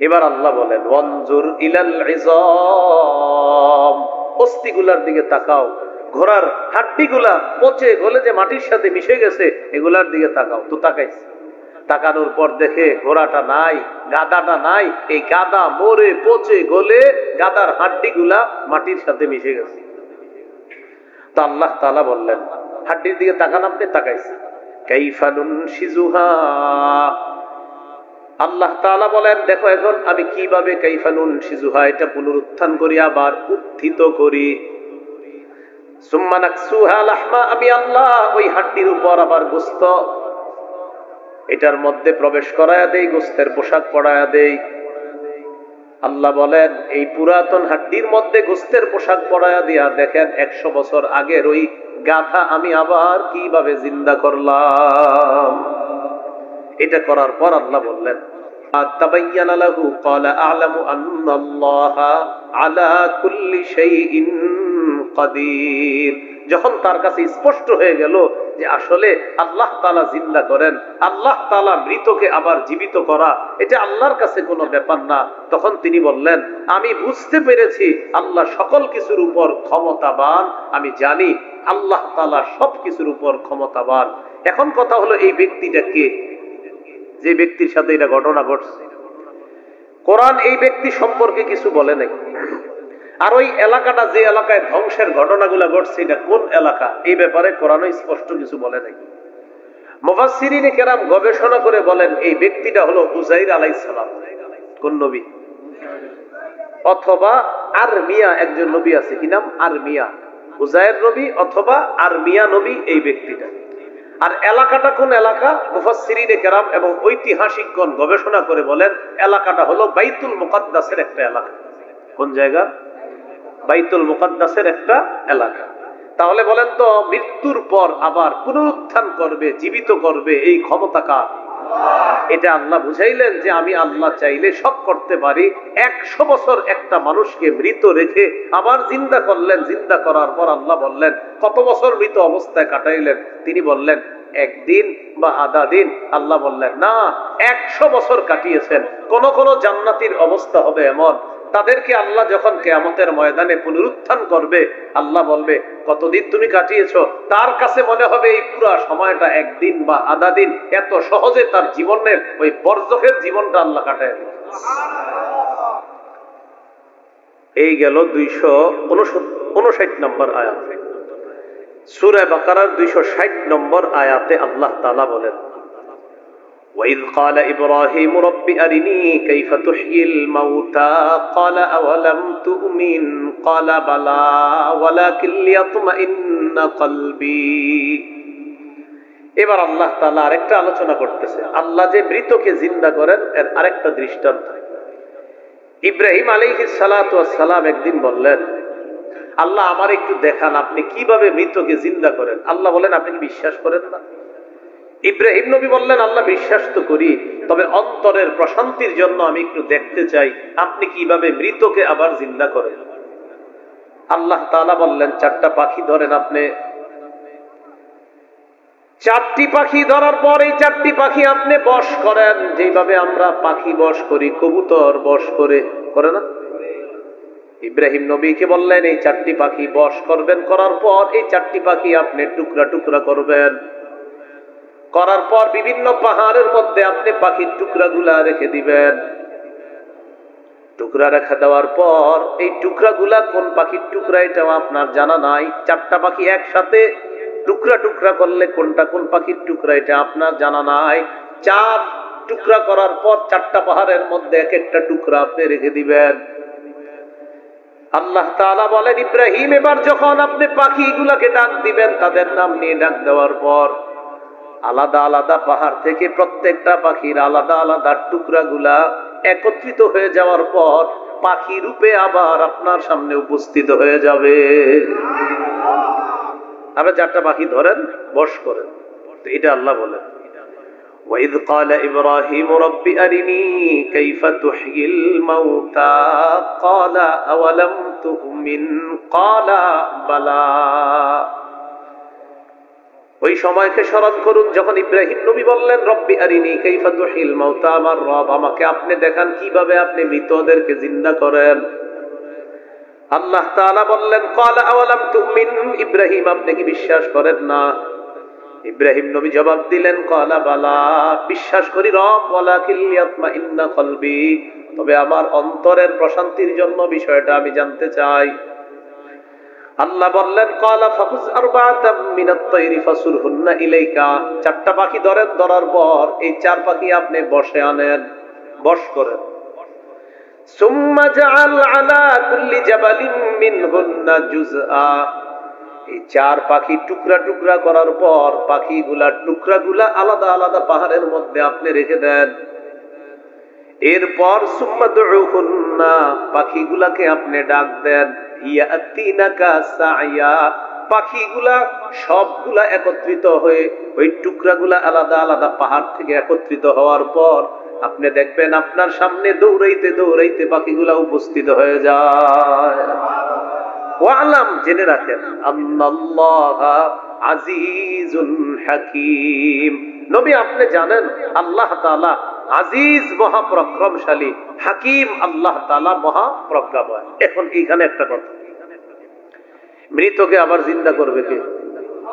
[SPEAKER 1] এবার আল্লাহ বলেন ওয়ানজুর ইলাল ইযাম, অস্থিগুলার দিকে তাকাও, ঘোড়ার হাড্ডিগুলা পচে গলে যে মাটির সাথে মিশে গেছে এগুলার দিকে তাকাও। তো তাকাইছে, তাকানোর পর দেখে ঘোড়াটা নাই, গাদাটা নাই, এই গাদা মরে পচে গলে গাদার হাড্ডিগুলা মাটির সাথে মিশে গেছে। তো আল্লাহ তাআলা বললেন হাড্ডির দিকে তাকান, আপনি তাকাইছে, কাইফা নুনশিজুহা, আল্লাহ তাআলা বলেন দেখো এখন আমি কিভাবে কাইফা নুনশিজুহা এটা পুনরুত্থান করি, আবার উত্থিত করি। সুম্মা নাকসুহা লাহমা, আমি আল্লাহ ওই হাড্ডির উপর আবার গোশত এটার মধ্যে প্রবেশ করায়া দেই, গোশতের পোশাক পরায়া দেই। আল্লাহ বলেন এই পুরাতন হাড্ডির মধ্যে গোশতের পোশাক পরায়া দিয়া দেখেন 100 বছর আগের ওই গাথা আমি আবার কিভাবে জিন্দা করলাম। এটা করার পর আল্লাহ বললেন তাবায়্যানা লাহু ক্বালা আ'লামু আন্নাল্লাহা আলা কুল্লি শাইইন কাদির, যখন তার কাছে স্পষ্ট হয়ে গেল যে আসলে আল্লাহ তাআলা জিন্দা করেন, আল্লাহ তাআলা মৃতকে আবার জীবিত করা এটা আল্লাহর কাছে কোনো ব্যাপার না, তখন তিনি বললেন আমি বুঝতে পেরেছি আল্লাহ সকল কিছুর উপর ক্ষমতাবান, আমি জানি আল্লাহ তাআলা সবকিছুর উপর ক্ষমতাবান। এখন কথা হলো এই ব্যক্তিটা কে, যে ব্যক্তির সাথে এটা ঘটনা ঘটছে? কোরআন এই ব্যক্তি সম্পর্কে কিছু বলে নাই। আর ওই এলাকাটা যে এলাকায় ধ্বংসের ঘটনাগুলো ঘটছে এটা কোন এলাকা এই ব্যাপারে কোরআনও স্পষ্ট কিছু বলে নাই। মুফাসসিরিনে কেরাম গবেষণা করে বলেন এই ব্যক্তিটা হলো উযাইর আলাইহিস সালাম। কোন নবী? অথবা আরমিয়া, একজন নবী আছে, কি নাম? আরমিয়া। উযাইর নবী অথবা আরমিয়া নবী এই ব্যক্তিটা। আর এলাকাটা কোন এলাকা? মুফাসসিরিনে কেরাম এবং ঐতিহাসিকগণ গবেষণা করে বলেন এলাকাটা হলো বাইতুল মুকাদ্দাসের একটা এলাকা। কোন জায়গা? বাইতুল মুকাদ্দাসের একটা এলাকা। তাহলে বলেন তো মৃত্যুর পর আবার পুনরুত্থান করবে, জীবিত করবে, এই ক্ষমতা কার? এটা আল্লাহ বুঝাইলেন যে আমি আল্লাহ চাইলে সব করতে পারি। 100 বছর একটা মানুষকে মৃত রেখে আবার জিন্দা করলেন। জিন্দা করার পর আল্লাহ বললেন কত বছর মৃত অবস্থায় কাটাইলেন? তিনি বললেন একদিন বা আধা দিন। আল্লাহ বললেন না, 100 বছর কাটিয়েছেন। কোন কোন জান্নাতীর অবস্থা হবে এমন, তাদেরকে আল্লাহ যখন কিয়ামতের ময়দানে পুনরুত্থান করবে আল্লাহ বলবে কতদিন তুমি কাটিয়েছো? তার কাছে মনে হবে এই পুরো সময়টা একদিন বা আধা দিন। এত সহজে তার জীবনের ওই বরজখের জীবনটা আল্লাহ কাটায় দিবে। এই গেল 259 নম্বর আয়াত। সূরা বাকারার 260 নম্বর আয়াতে আল্লাহ তাআলা বলেন وَإِذْ قَالَ إِبْرَاهِيمُ رَبِّ أَرِنِي كَيْفَ تُحْيِي الْمَوْتَى قَالَ أَوَلَمْ تُؤْمِنْ قَالَ بَلَى وَلَكِنْ لِيَطْمَئِنَّ قَلْبِي। এবার আল্লাহ তাআলা আরেকটা আলোচনা করতেছে, আল্লাহ যে মৃতকে জিন্দা করেন এর আরেকটা দৃষ্টান্ত। ইব্রাহিম আলাইহিস সালাতু ওয়াস সালাম একদিন বললেন আল্লাহ আমার একটু দেখান আপনি কিভাবে মৃতকে জিন্দা করেন। আল্লাহ বলেন আপনি কি বিশ্বাস করেন না? ইব্রাহিম নবী বললেন আল্লাহ বিশ্বাস তো করি, তবে অন্তরের প্রশান্তির জন্য আমি একটু দেখতে চাই আপনি কিভাবে মৃতকে আবার জিন্দা করেন। আল্লাহ তাআলা বললেন 4টা পাখি ধরেন আপনি। 4টি পাখি ধরার পর এই 4টি পাখি আপনি বশ করেন, যেভাবে আমরা পাখি বশ করি, কবুতর বশ করে না? ইব্রাহিম নবীকে বললেন এই 4টি পাখি বশ করবেন, করার পর এই 4টি পাখি আপনি টুকরা টুকরা করবেন, করার পর বিভিন্ন পাহাড়ের মধ্যে আপনি পাখির টুকরাগুলা রেখে দিবেন। টুকরা রেখে দেওয়ার পর এই টুকরাগুলা কোন পাখির টুকরা এটাও আপনার জানা নাই। 4টা পাখি একসাথে টুকরা টুকরা করলে কোনটা কোন পাখির টুকরা এটা আপনার জানা নাই। 4 টুকরা করার পর 4টা পাহাড়ের মধ্যে এক একটা টুকরা আপনি রেখে দিবেন। আল্লাহ তাআলা বলেন ইব্রাহিম এবার যখন আপনি পাখিগুলাকে ডাক দিবেন, তাদের নাম নিয়ে ডাক দেওয়ার পর আলাদা আলাদা পাহাড় থেকে প্রত্যেকটা পাখির আলাদা আলাদা টুকরাগুলা একত্রিত হয়ে যাওয়ার পর পাখি রূপে আবার আপনার সামনে উপস্থিত হয়ে যাবে। আপনি 4টা পাখি ধরেন, বশ করেন। তো এটা আল্লাহ বলেন, وَإِذْ قَالَ إِبْرَاهِيمُ رَبِّ أَرِنِي كَيْفَ تُحْيِي الْمَوْتَى قَالَ أَوَلَمْ تُؤْمِنْ قَالَ بَلَى। ওই সময়কে স্মরণ করুন যখন ইব্রাহিম নবী বললেন, রব্বি আরিনি কাইফা তুহিল মাউতা, আমার রব আমাকে আপনি দেখান কিভাবে আপনি মৃতদেরকে জিন্দা করেন। আল্লাহ তাআলা বললেন, ক্বালা আওয়ালাম তুমিন, ইব্রাহিম আপনি কি বিশ্বাস করেন না? ইব্রাহিম নবী জবাব দিলেন, ক্বালা বালা, বিশ্বাস করি রব, ওয়ালাকিন লিয়াতমাইন্না কলবি, তবে আমার অন্তরের প্রশান্তির জন্য বিষয়টা আমি জানতে চাই। আল্লাহ বললেন, ক্বালা ফাখুজ আরবাআতাম মিনাত তায়রি ফাসুরহুন্না ইলাইকা, 4টা পাখি ধরেন, ধরার পর এই 4 পাখি আপনি বশে আনেন, বশ করেন। সুম্মা জাআল আলা কুল্লি জাবালিন মিনহুন্না জুজআ, এই 4 পাখি টুকরা টুকরা করার পর পাখিগুলা টুকরাগুলা আলাদা আলাদা পাহাড়ের মধ্যে আপনি রেখে দেন। এরপর সুম্মা দুউহুন্না, পাখিগুলাকে আপনি ডাক দেন, ইয়াতিনাকা সাইয়া, পাখিগুলা সবগুলা একত্রিত হয়ে ওই টুকরাগুলা আলাদা আলাদা পাহাড় থেকে একত্রিত হওয়ার পর আপনি দেখবেন আপনার সামনে দৌড়াইতে দৌড়াইতে পাখিগুলা উপস্থিত হয়ে যায়। ওয়ালাম, জেনে রাখেন, আন্নাল্লাহা আজিজুন হাকীম, নবী আপনি জানেন আল্লাহ তাআলা আজিজ মহাপরাক্রমশালী, হাকিম আল্লাহ তাআলা মহাপ্রজ্ঞাময়। এখন এইখানে একটা কথা, মৃতকে আবার জিন্দা করবে কে?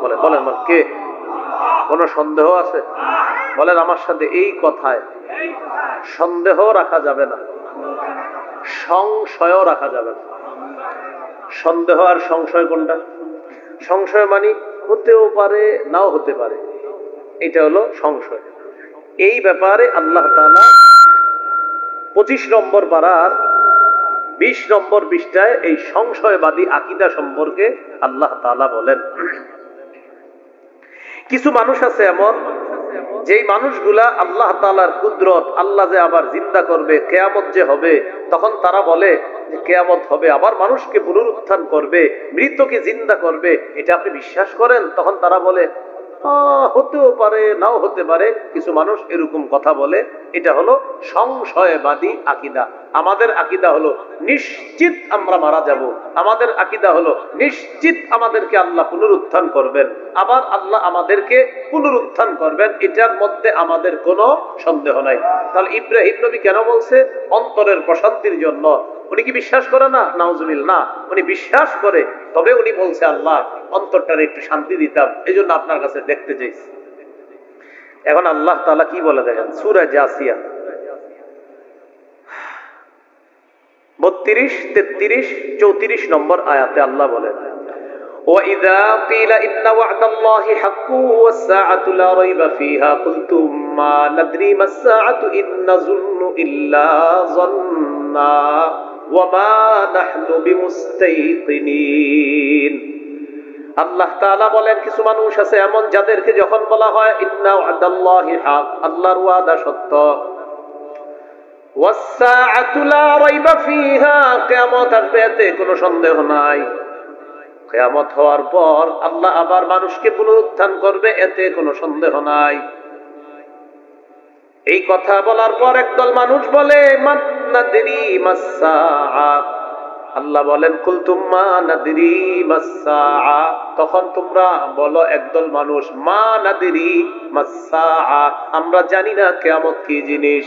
[SPEAKER 1] বলেন বলেন কে? কোন সন্দেহ আছে? বলেন আমার সাথে, এই কথায় সন্দেহ রাখা যাবে না, সংশয়ও রাখা যাবে না। সন্দেহ আর সংশয় কোনটা? সংশয় মানে হতেও পারে নাও হতে পারে, এটা হলো সংশয়। এই ব্যাপারে আল্লাহ তাআলা 25 নম্বর পারার 20 নম্বর পৃষ্ঠায় এই সংশয়বাদী আকীদা সম্পর্কে আল্লাহ তাআলা বলেন, কিছু মানুষ আছে এমন, যেই মানুষগুলা আল্লাহ তাআলার কুদরত, আল্লাহ যে আবার জিন্দা করবে, কিয়ামত যে হবে, তখন তারা বলে যে কিয়ামত হবে, আবার মানুষকে পুনরুত্থান করবে, মৃতকে জিন্দা করবে, এটা আপনি বিশ্বাস করেন? তখন তারা বলে হতেও পারে নাও হতে পারে। কিছু মানুষ এরকম কথা বলে, এটা হলো সংশয়বাদী আকীদা। আমাদের আকীদা হলো নিশ্চিত আমরা মারা যাব, আমাদের আকীদা হলো নিশ্চিত আমাদেরকে আল্লাহ পুনরুত্থান করবেন, আবার আল্লাহ আমাদেরকে পুনরুত্থান করবেন, এটার মধ্যে আমাদের কোনো সন্দেহ নাই। তাহলে ইব্রাহিম নবী কেন বলছে? অন্তরের প্রশান্তির জন্য। উনি কি বিশ্বাস করে না? নাউজুবিল্লাহ, না, উনি বিশ্বাস করে, তবে উনি বলছে আল্লাহ অন্তরটারে একটু শান্তি দিতাম, এই জন্য আপনার কাছে দেখতে চাইছি। এখন আল্লাহ তাআলা কি বলে দেখেন, সূরা জাসিয়া 32, 33, 34 নম্বর আয়াতে আল্লাহ বলেন, وَإِذَا قِيلَ إِنَّ وَعْدَ اللَّهِ حَقٌّ وَالسَّاعَةُ لَا رَيْبَ فِيهَا قُلْتُم مَّا نَدْرِي مَا السَّاعَةُ إِن نَّظُنُّ إِلَّا ظَنًّا وَمَا نَحْنُ بِمُسْتَيْقِنِينَ। আল্লাহ তাআলা বলেন, কিছু মানুষ আছে এমন যাদেরকে যখন বলা হয় ইন্না ওয়াদাল্লাহি হক, আল্লাহর ওয়াদা সত্য, ওয়াস-সাআতু লা রাইবা ফিহা, কিয়ামত আসবে এতে কোনো সন্দেহ নাই, কিয়ামত হওয়ার পর আল্লাহ আবার মানুষকে পুনরুত্থান করবে, এতে কোনো সন্দেহ নাই। এই কথা বলার পর একদল মানুষ বলে মান নাদরি মাস-সাআ, আল্লাহ বলেন কুলতুম মা নাদরি মাস-সাআ, তখন তোমরা বলো একদল মানুষ মা নাদরি মাস-সাআ, আমরা জানি না কিয়ামত কি জিনিস।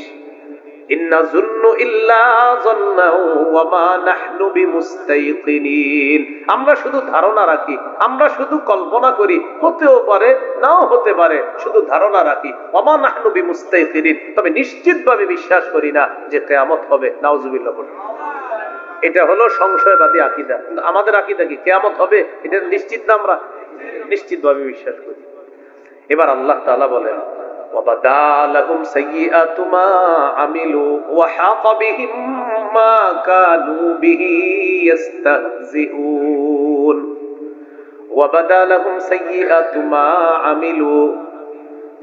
[SPEAKER 1] ইন্না যুন্নু ইল্লা যন্না ওয়া মা নাহনু বিমুস্তাইকিনিন, আমরা শুধু ধারণা রাখি, আমরা শুধু কল্পনা করি, হতেও পারে নাও হতে পারে, শুধু ধারণা রাখি। ওয়া মা নাহনু বিমুস্তাইকিনিন, তবে নিশ্চিতভাবে বিশ্বাস করি না যে কিয়ামত হবে। নাউজুবিল্লাহ। এটা হলো সংশয়বাদী আকীদা। কিন্তু আমাদের আকীদা কি? কিয়ামত হবে, এটা নিশ্চিত না, আমরা নিশ্চিতভাবে বিশ্বাস করি। এবার আল্লাহ তাআলা বলেন, وَبَدَا لَهُمْ سَيِّئَاتُ مَا عَمِلُوا وَحَاقَ بِهِم مَّا كَانُوا بِهِ يَسْتَهْزِئُونَ। وَبَدَا لَهُمْ سَيِّئَاتُ مَا عَمِلُوا,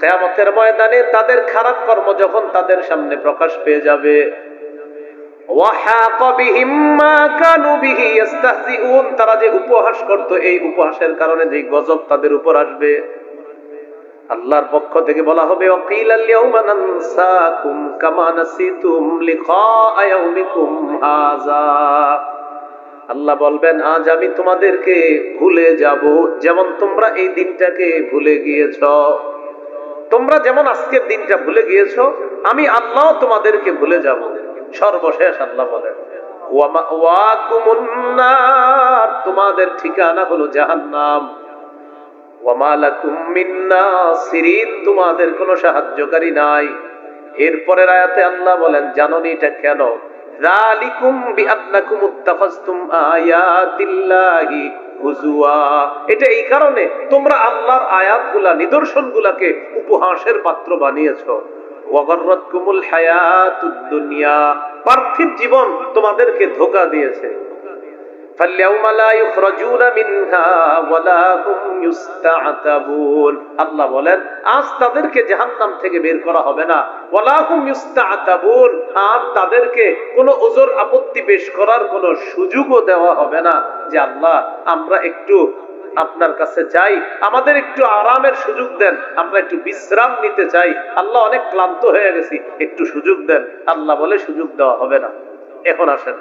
[SPEAKER 1] কিয়ামতের ময়দানে তাদের খারাপ কর্ম যখন তাদের সামনে প্রকাশ পেয়ে যাবে, ওয়াহাকা বিহিম মা কানু বিহি ইস্তাহজিউন, তারা যে উপহাস করত এই উপহাসের কারণে যে গজব তাদের উপর আসবে। আল্লাহর পক্ষ থেকে বলা হবে ওয়াকিলাল ইয়াউমা নানসাকুম কামা নাসিতুম লিকা ইয়াউমিকুম হাযা, আল্লাহ বলবেন আজ আমি তোমাদেরকে ভুলে যাব যেমন তোমরা এই দিনটাকে ভুলে গিয়েছো। তোমরা যেমন আজকের দিনটা ভুলে গিয়েছো, আমি আল্লাহ তোমাদেরকে ভুলে যাব। সর্বশেষ আল্লাহ বলেন ওয়া মাওয়াকুমুন নার, তোমাদের ঠিকানা হলো জাহান্নাম। ওয়া মা লাকুম মিন নাসিরিন, তোমাদের কোনো সাহায্যকারী নাই। এরপরের আয়াতে আল্লাহ বলেন জানোনি এটা কেন? যালিকুম বিআন্নাকুম ইত্তাখাযতুম আয়াতিল্লাহি হুজুয়া, এটা এই কারণে তোমরা আল্লাহর আয়াতগুলা নিদর্শনগুলাকে উপহাসের পাত্র বানিয়েছো। ওয়া গাররাতকুমুল হায়াতুদ দুনিয়া, পার্থিব জীবন তোমাদেরকে ধোঁকা দিয়েছে। ফাল্যাউমা লা ইখরাজুনা মিনহা ওয়ালা হুম ইউস্তাআতাবুন, আল্লাহ বলেন আজ তাদেরকে জাহান্নাম থেকে বের করা হবে না। ওয়ালা হুম ইউস্তাআতাবুন, আর তাদেরকে কোনো ওজর আপত্তি পেশ করার কোনো সুযোগও দেওয়া হবে না যে আল্লাহ আমরা একটু আপনার কাছে চাই, আমাদের একটু আরামের সুযোগ দেন, আমরা একটু বিশ্রাম নিতে চাই, আল্লাহ অনেক ক্লান্ত হয়ে গেছি, একটু সুযোগ দেন। আল্লাহ বলে সুযোগ দেওয়া হবে না। এখন আসেন,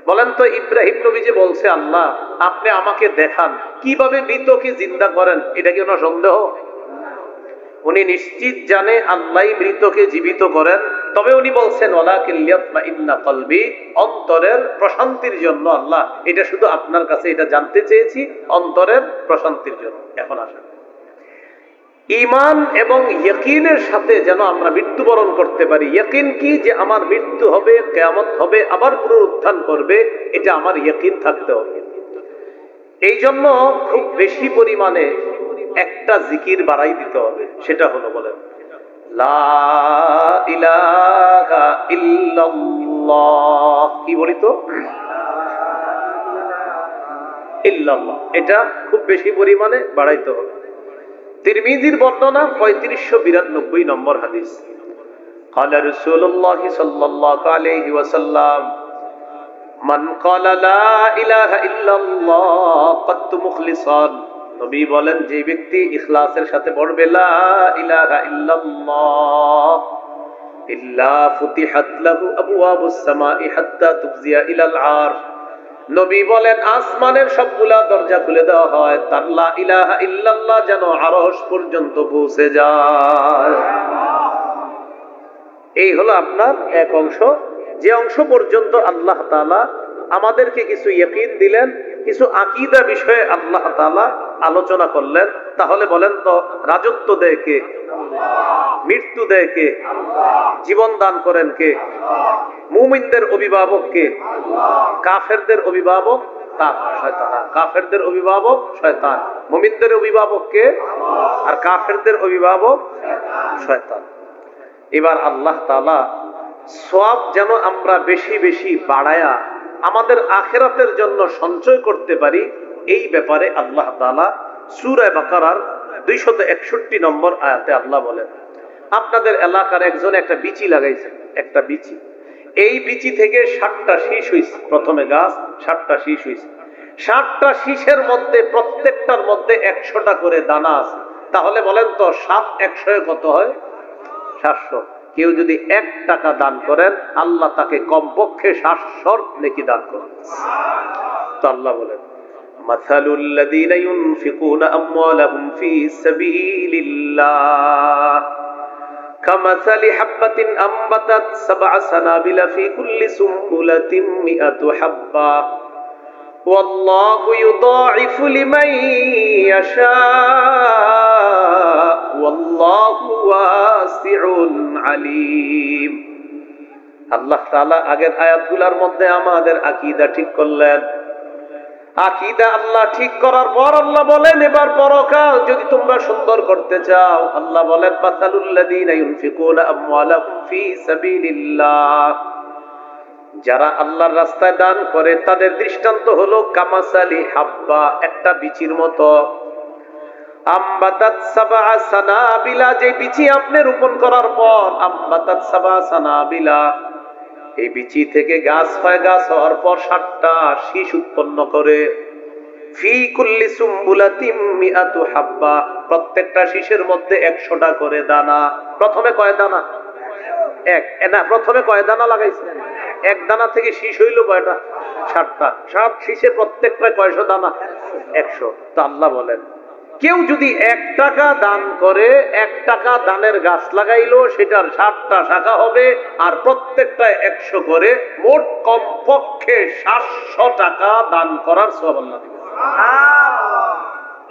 [SPEAKER 1] বলেন তো ইব্রাহিম নবী যে বলছে আল্লাহ আপনি আমাকে দেখান কিভাবে মৃতকে জিন্দা করেন, এটা কি কোনো সন্দেহ? উনি নিশ্চিত জানে আল্লাহ মৃতকে জীবিত করেন, তবে উনি বলছেন ওয়ালাকিন লিয়াতমাইন্না কলবি, অন্তরের প্রশান্তির জন্য আল্লাহ এটা শুধু আপনার কাছে এটা জানতে চেয়েছি, অন্তরের প্রশান্তির জন্য। এখন আসেন, ঈমান এবং ইয়াকিনের সাথে যেন আমরা মৃত্যুবরণ করতে পারি। ইয়াকিন কি? যে আমার মৃত্যু হবে, কিয়ামত হবে, আবার পুনরুত্থান করবে, এটা আমার ইয়াকিন থাকতে হবে। এই জন্য খুব বেশি পরিমাণে একটা জিকির বাড়াই দিতে হবে, সেটা হলো বলেন লা ইলাহা ইল্লাল্লাহ। কি বলি তো? ইল্লাল্লাহ, এটা খুব বেশি পরিমাণে বাড়াইতে হবে। তিরমিজির বর্ণনা 3592 নম্বর হাদিস, قال رسول الله صلى الله عليه وسلم من قال لا اله الا الله قد مخلصا, নবী বলেন যে ব্যক্তি ইখলাসের সাথে পড়বে লা ইলাহা ইল্লাল্লাহ ইল্লা ফুতিহাত লাহু আবওয়াবুস সামাই হাত্তা তুফজিয়া ইলাল আরশ, নবী বলেন আসমানের সবগুলা দরজা খুলে দেওয়া হয় তার লা ইলাহা ইল্লাল্লাহ যেন আরশ পর্যন্ত পৌঁছে যায়। এই হলো আপনার এক অংশ, যে অংশ পর্যন্ত আল্লাহ তাআলা আমাদেরকে কিছু ইয়াকিন দিলেন, কিছু আকীদা বিষয়ে আল্লাহ তাআলা আলোচনা করলেন। তাহলে বলেন তো রাজত্ব দেয় কে? মৃত্যু দেয় কে? জীবন দান করেন কে? মুমিনদের অভিভাবক কে? কাফেরদের অভিভাবক শয়তান। কাফেরদের অভিভাবক শয়তান, মুমিনদের অভিভাবক কে? আর কাফেরদের অভিভাবক শয়তান। এবার আল্লাহ তাআলা সওয়াব যেন আমরা বেশি বেশি বাড়ায়া আমাদের আখিরাতের জন্য সঞ্চয় করতে পারি, এই ব্যাপারে আল্লাহ তাআলা সূরা বাকারার 261 নম্বর আয়াতে আল্লাহ বলেন আপনাদের এলাকার একজন একটা বিচি লাগাইছেন, একটা বিচি, এই বিচি থেকে 60টা শীষ হইছে, প্রথমে গাছ 60টা শীষ হইছে, 60টা শীষের মধ্যে প্রত্যেকটার মধ্যে 100টা করে দানা আছে। তাহলে বলেন তো 7 100 কত হয়? 700। কেউ যদি 1 টাকা দান করেন আল্লাহ তাকে কমপক্ষে 700 নেকি দান করেন। তো আল্লাহ বলেন মাসালুল লাযীনা ইউনফিকুনা আমওয়ালাহুম ফী সাবিলিল্লাহ কামাসালি হাববাতিন আমবাতাত সাবআ সানাবিলা ফী কুল্লি সুমবুলাতিন মিআতু হাব্বা ওয়াল্লাহু ইউদাঈফু লিমান ইয়াশা ওয়াল্লাহু ওয়াসিউন আলীম। আল্লাহ তাআলা আগের আয়াতগুলোর মধ্যে আমাদের আকীদা ঠিক করলেন। আকীদা আল্লাহ ঠিক করার পর আল্লাহ বলেন এবার পরকাল যদি তোমরা সুন্দর করতে চাও, আল্লাহ বলেন মাসালুল লাযীনা ইউনফিকুনা আমওয়ালাহুম ফী সাবিলিল্লাহ, যারা আল্লাহর রাস্তায় দান করে তাদের দৃষ্টান্ত হলো কামাসালি হাব্বা, একটা বিচির মতো, আমবাতাত সাবআ সানাবিলা, যে বিচি আপনি রোপণ করার পর আমবাতাত সাবআ সানাবিলা, এই বিচি থেকে গাছ হয়, গাছ হওয়ার পর 7টা শীষ উৎপন্ন করে। ফি কুল্লি সুম্বুলাতিম মিআতু হাব্বা, প্রত্যেকটা শীষের মধ্যে 100টা করে দানা। প্রথমে কয় দানা? এক না, প্রথমে কয় দানা লাগাইছে? এক দানা থেকে শীষ হইল কয়টা? 7টা। 7 শীষে প্রত্যেকটা কয়শো দানা? 100। তো আল্লাহ বলেন, কেউ যদি 1 টাকা দান করে, 1 টাকা দানের গাছ লাগাইলো, সেটার 7টা শাখা হবে, আর প্রত্যেকটা 100 করে, মোট কমপক্ষে 700 টাকা দান করার সওয়াব আল্লাহ দিবেন।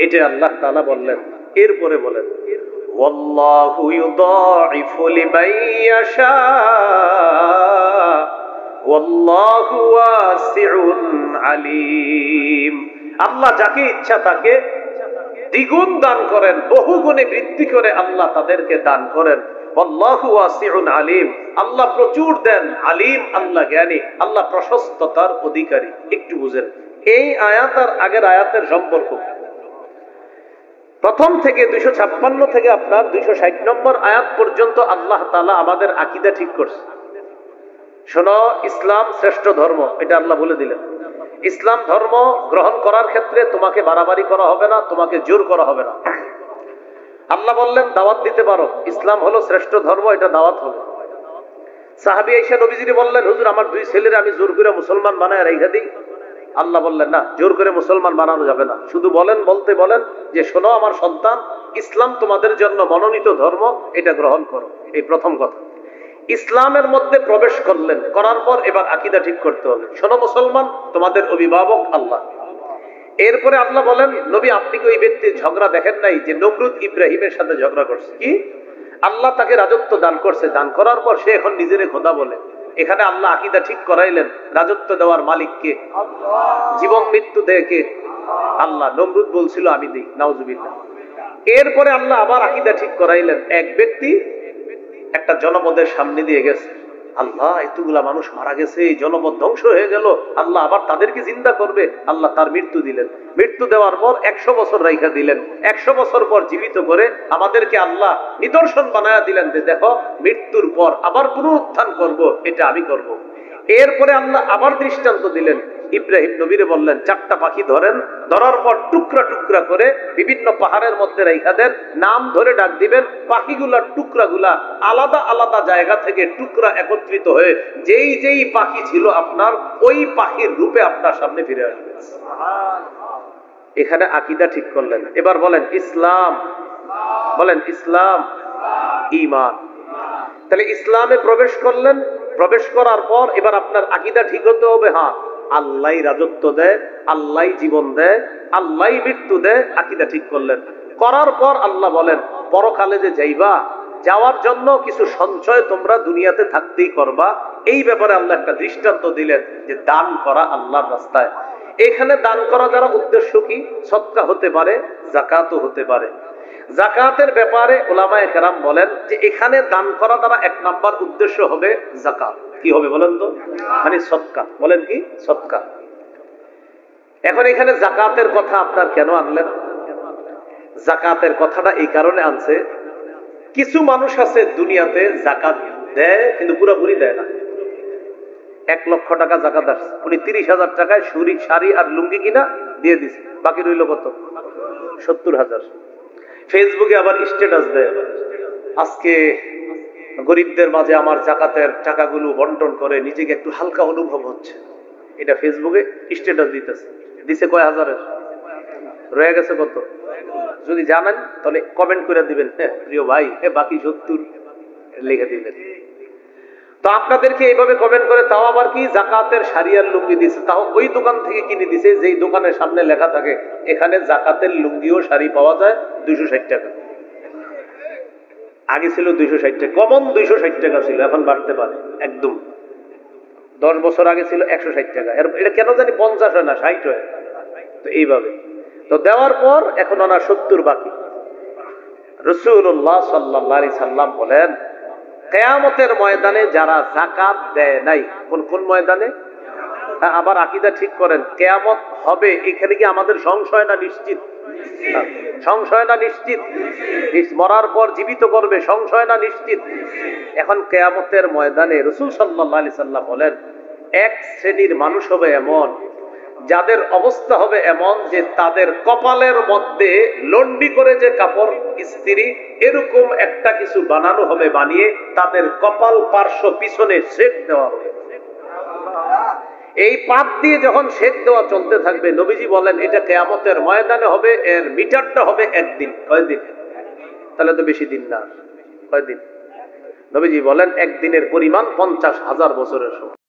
[SPEAKER 1] এটা আল্লাহ তাআলা বললেন। এরপরে বলেন, ওয়াল্লাহু ইউদাইফু লিমান ইয়াশা ওয়াল্লাহু ওয়াসিউন আলিম। আল্লাহ যাকে ইচ্ছা তাকে দ্বিগুণ দান করেন, বহুগুণে বৃদ্ধি করে আল্লাহ তাদেরকে দান করেন। আল্লাহু ওয়াসিউন আলিম, আল্লাহ প্রচুর দেন, আলিম আল্লাহ জ্ঞানী, আল্লাহ প্রশস্ততার অধিকারী। একটু বুঝেন এই আয়াত আর আগের আয়াতের সম্পর্ক। প্রথম থেকে 256 থেকে আপনার 260 নম্বর আয়াত পর্যন্ত আল্লাহ তাআলা আমাদের আকীদা ঠিক করছে। শোনো, ইসলাম শ্রেষ্ঠ ধর্ম, এটা আল্লাহ বলে দিলেন। ইসলাম ধর্ম গ্রহণ করার ক্ষেত্রে তোমাকে বাড়াবাড়ি করা হবে না, তোমাকে জোর করা হবে না। আল্লাহ বললেন দাওয়াত দিতে পারো, ইসলাম হলো শ্রেষ্ঠ ধর্ম, এটা দাওয়াত হবে। সাহাবী আয়েশা নবীজিকে বললেন, হুজুর আমার 2 ছেলের আমি জোর করে মুসলমান বানায় রেখে দিই। আল্লাহ বললেন না, জোর করে মুসলমান বানানো যাবে না। শুধু বলতে বলেন যে শোনো আমার সন্তান, ইসলাম তোমাদের জন্য মনোনীত ধর্ম, এটা গ্রহণ করো। এই প্রথম কথা। ইসলামের মধ্যে প্রবেশ করলেন, করার পর এবার আকীদা ঠিক করতে হবে। শোনো মুসলমান, তোমাদের অভিভাবক আল্লাহ। এরপরে আল্লাহ বলেন, নবী আপনি কি ওই ব্যক্তির ঝগড়া দেখেন নাই যে নমরুদ ইব্রাহিমের সাথে ঝগড়া করছে? কি আল্লাহ তাকে রাজত্ব দান করছে, দান করার পর সে এখন নিজেরে খোদা বলে। এখানে আল্লাহ আকীদা ঠিক করাইলেন, রাজত্ব দেওয়ার মালিক কে? জীবন মৃত্যু দেয় কে? আল্লাহ। নমরুদ বলছিল আমি দেই, নাউজুবিল্লাহ। এরপরে আল্লাহ আবার আকীদা ঠিক করাইলেন, এক ব্যক্তি একটা জনপদের সামনে দিয়ে গেছে, আল্লাহ এতগুলা মানুষ মারা গেছে, এই জনপদ ধ্বংস হয়ে গেল, আল্লাহ আবার তাদেরকে জিন্দা করবে। আল্লাহ তার মৃত্যু দিলেন। মৃত্যু দেওয়ার পর 100 বছর রাইখা দিলেন। 100 বছর পর জীবিত করে আমাদেরকে আল্লাহ নিদর্শন বানায়া দিলেন যে দেখো, মৃত্যুর পর আবার পুনরুত্থান করব, এটা আমি করব। এরপরে আল্লাহ আবার দৃষ্টান্ত দিলেন। ইব্রাহিম নবীরে বললেন 4টা পাখি ধরেন, ধরার পর টুকরা টুকরা করে বিভিন্ন পাহাড়ের মধ্যে রাইখা দেন, নাম ধরে ডাক দিবেন। পাখিগুলার টুকরাগুলা আলাদা আলাদা জায়গা থেকে টুকরা একত্রিত হয়ে যেই যেই পাখি ছিল আপনার, ওই পাখির রূপে আপনার সামনে ফিরে আসবে। এখানে আকীদা ঠিক করলেন। এবার বলেন ইসলাম, বলেন ইসলাম, ঈমান। তাহলে ইসলামে প্রবেশ করলেন, প্রবেশ করার পর এবার আপনার আকীদা ঠিক হতে হবে, হ্যাঁ আল্লাহই রাজত্ব দেয়, আল্লাহই জীবন দেয়, আল্লাহই মৃত্যু দেয়। আকীদা ঠিক করলেন, করার পর আল্লাহ বলেন পরকালে যে যাইবা, যাওয়ার জন্য কিছু সঞ্চয় তোমরা দুনিয়াতে থাকতেই করবা। এই ব্যাপারে আল্লাহ একটা দৃষ্টান্ত দিলেন যে দান করা আল্লাহর রাস্তায়। এখানে দান করা যারা উদ্দেশ্য কি? সদকা হতে পারে, যাকাতও হতে পারে। যাকাতের ব্যাপারে উলামায়ে কেরাম বলেন যে এখানে দান করা দ্বারা 1 নাম্বার উদ্দেশ্য হবে যাকাত। কি হবে বলেন তো? মানে সদকা। বলেন কি? সদকা। এখন এখানে যাকাতের কথা আপনার কেন আনলেন? যাকাতের কথাটা এই কারণে আনছে, কিছু মানুষ আছে দুনিয়াতে যাকাত দেয় কিন্তু পুরোপুরি দেয় না। 1 লক্ষ টাকা যাকাত আসছে, উনি 30,000 টাকায় শাড়ি আর লুঙ্গি কিনা দিয়ে দিছে, বাকি রইল কত? 70,000। ফেসবুকে আবার স্ট্যাটাস দেয়, আজকে গরিবদের মাঝে আমার যাকাতের টাকাগুলো বন্টন করে নিজেকে একটু হালকা অনুভব হচ্ছে। এটা ফেসবুকে স্ট্যাটাস দিতেছে, দিছে কয় হাজারের, রয়ে গেছে কত? যদি জানেন তাহলে কমেন্ট করে দিবেন, হ্যাঁ প্রিয় ভাই, বাকি 70 লিখে দিবেন। তো আপনাদেরকে এইভাবে কমেন্ট করে, তাও আবার কি যাকাতের শাড়ি আর লুঙ্গি দিছে, তাও ওই দোকান থেকে কিনে দিছে যেই দোকানের সামনে লেখা থাকে এখানে যাকাতের লুঙ্গি ও শাড়ি পাওয়া যায় 260 টাকা। আগে ছিল 260 টাকা, কমন 260 টাকা ছিল, এখন বাড়তে পারে। একদম 10 বছর আগে ছিল 160 টাকা। এটা কেন জানি 50 হয় না, 60 হয়। তো এইভাবে তো দেওয়ার পর এখন ওনার 70 বাকি। রাসূলুল্লাহ সাল্লাল্লাহু আলাইহি সাল্লাম বলেন কিয়ামতের ময়দানে যারা যাকাত দেয় নাই, কোন কোন ময়দানে? আবার আকীদা ঠিক করেন, কিয়ামত হবে এখানে কি আমাদের সংশয় না নিশ্চিত? সংশয় না নিশ্চিত? মরার পর জীবিত করবে, সংশয় না নিশ্চিত? এখন কিয়ামতের ময়দানে রাসূল সাল্লাল্লাহু আলাইহি সাল্লাম বলেন, এক শ্রেণীর মানুষ হবে এমন, যাদের অবস্থা হবে এমন যে তাদের কপালের মধ্যে লন্ডি করে যে কাপড় ইস্ত্রি এরকম একটা কিছু বানানো হবে, বানিয়ে তাদের কপাল পার্শ্ব পিছনে সেক দেওয়া হবে। এই পাত দিয়ে যখন সেক দেওয়া চলতে থাকবে, নবীজি বলেন এটা কিয়ামতের ময়দানে হবে, এর মিটারটা হবে একদিন। কয়দিন? তাহলে তো বেশি দিন না। কয়দিন? নবীজি বলেন একদিনের পরিমাণ 50,000 বছরের সমান।